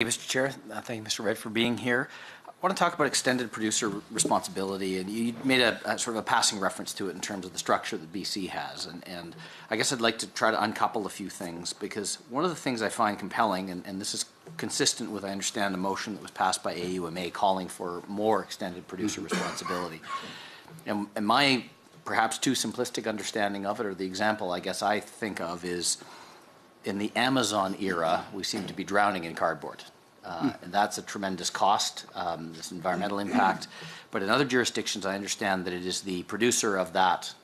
Mr. Chair, thank you, Mr. Wright, for being here. I want to talk about extended producer responsibility, and you made a sort of a passing reference to it in terms of the structure that BC has, and I guess I'd like to try to uncouple a few things, because one of the things I find compelling, and this is consistent with, I understand, the motion that was passed by AUMA calling for more extended producer responsibility. And my perhaps too simplistic understanding of it, or the example I guess I think of, is in the Amazon era, we seem to be drowning in cardboard. And that's a tremendous cost, this environmental impact. But in other jurisdictions, I understand that it is the producer of that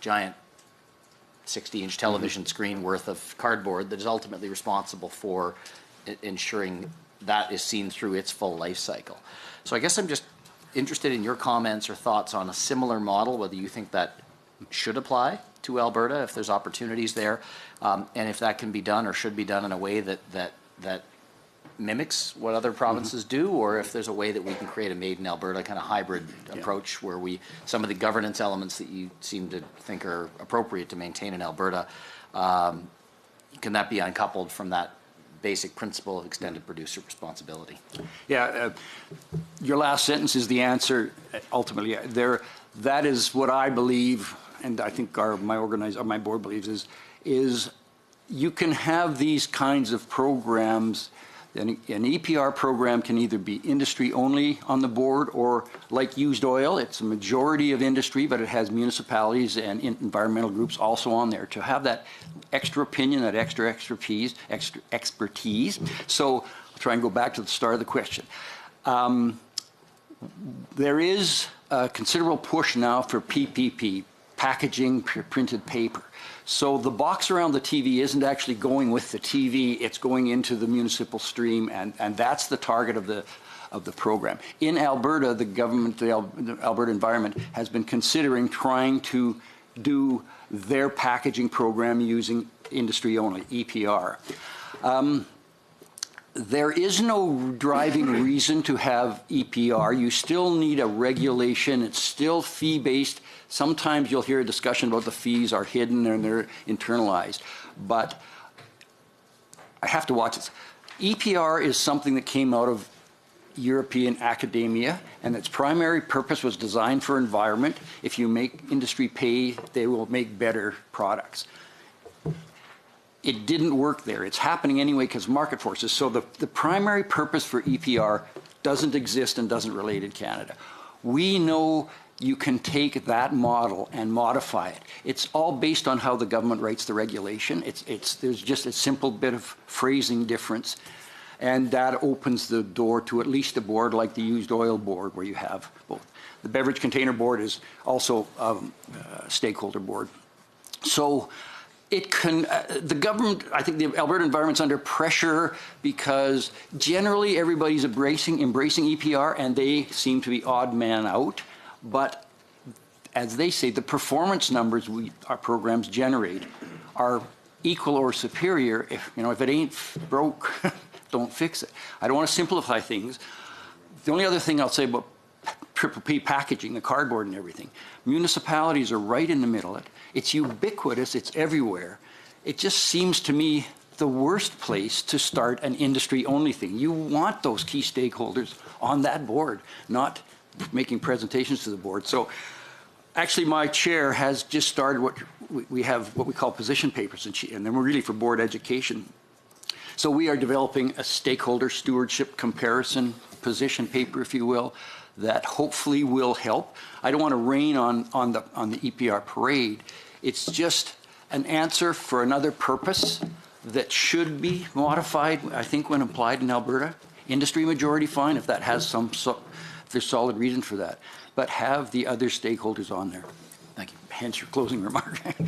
giant 60-inch television screen worth of cardboard that is ultimately responsible for ensuring that is seen through its full life cycle. So I guess I'm just interested in your comments or thoughts on a similar model, whether you think that should apply to Alberta, if there's opportunities there, and if that can be done or should be done in a way that mimics what other provinces do, or if there's a way that we can create a made in Alberta kind of hybrid approach where some of the governance elements that you seem to think are appropriate to maintain in Alberta, can that be uncoupled from that basic principle of extended producer responsibility? Yeah, your last sentence is the answer ultimately. That is what I believe, and I think my board believes, is you can have these kinds of programs. An EPR program can either be industry only on the board, or like used oil, it's a majority of industry, but it has municipalities and environmental groups also on there to have that extra opinion, that extra expertise. So I'll try and go back to the start of the question. There is a considerable push now for PPP, packaging printed paper. So the box around the TV isn't actually going with the TV, it's going into the municipal stream, and that's the target of the program. In Alberta, the government, the Alberta Environment, has been considering trying to do their packaging program using industry only, EPR. There is no driving reason to have EPR. You still need a regulation. It's still fee-based. Sometimes you'll hear a discussion about the fees are hidden and they're internalized. But I have to watch this. EPR is something that came out of European academia, and its primary purpose was designed for environment. If you make industry pay, they will make better products. It didn't work there. It's happening anyway because market forces. So the primary purpose for EPR doesn't exist and doesn't relate in Canada. We know you can take that model and modify it. It's all based on how the government writes the regulation. There's just a simple bit of phrasing difference, and that opens the door to at least a board like the used oil board, where you have both. The beverage container board is also a stakeholder board. So it can, the government, I think the Alberta Environment's under pressure because generally everybody's embracing EPR, and they seem to be odd man out. But as they say, the performance numbers our programs generate are equal or superior. If it ain't broke, don't fix it. I don't want to simplify things. The only other thing I'll say about triple P packaging, the cardboard and everything, municipalities are right in the middle of it. It's ubiquitous, it's everywhere. It just seems to me the worst place to start an industry-only thing. You want those key stakeholders on that board, not making presentations to the board. So actually my chair has just started what we call position papers, and then we're really for board education. So we are developing a stakeholder stewardship comparison position paper, if you will, that hopefully will help. I don't want to rain on the EPR parade. It's just an answer for another purpose that should be modified, I think, when applied in Alberta. Industry majority, fine, if that has if there's solid reason for that. But have the other stakeholders on there. Thank you. Hence your closing remark. Thank you.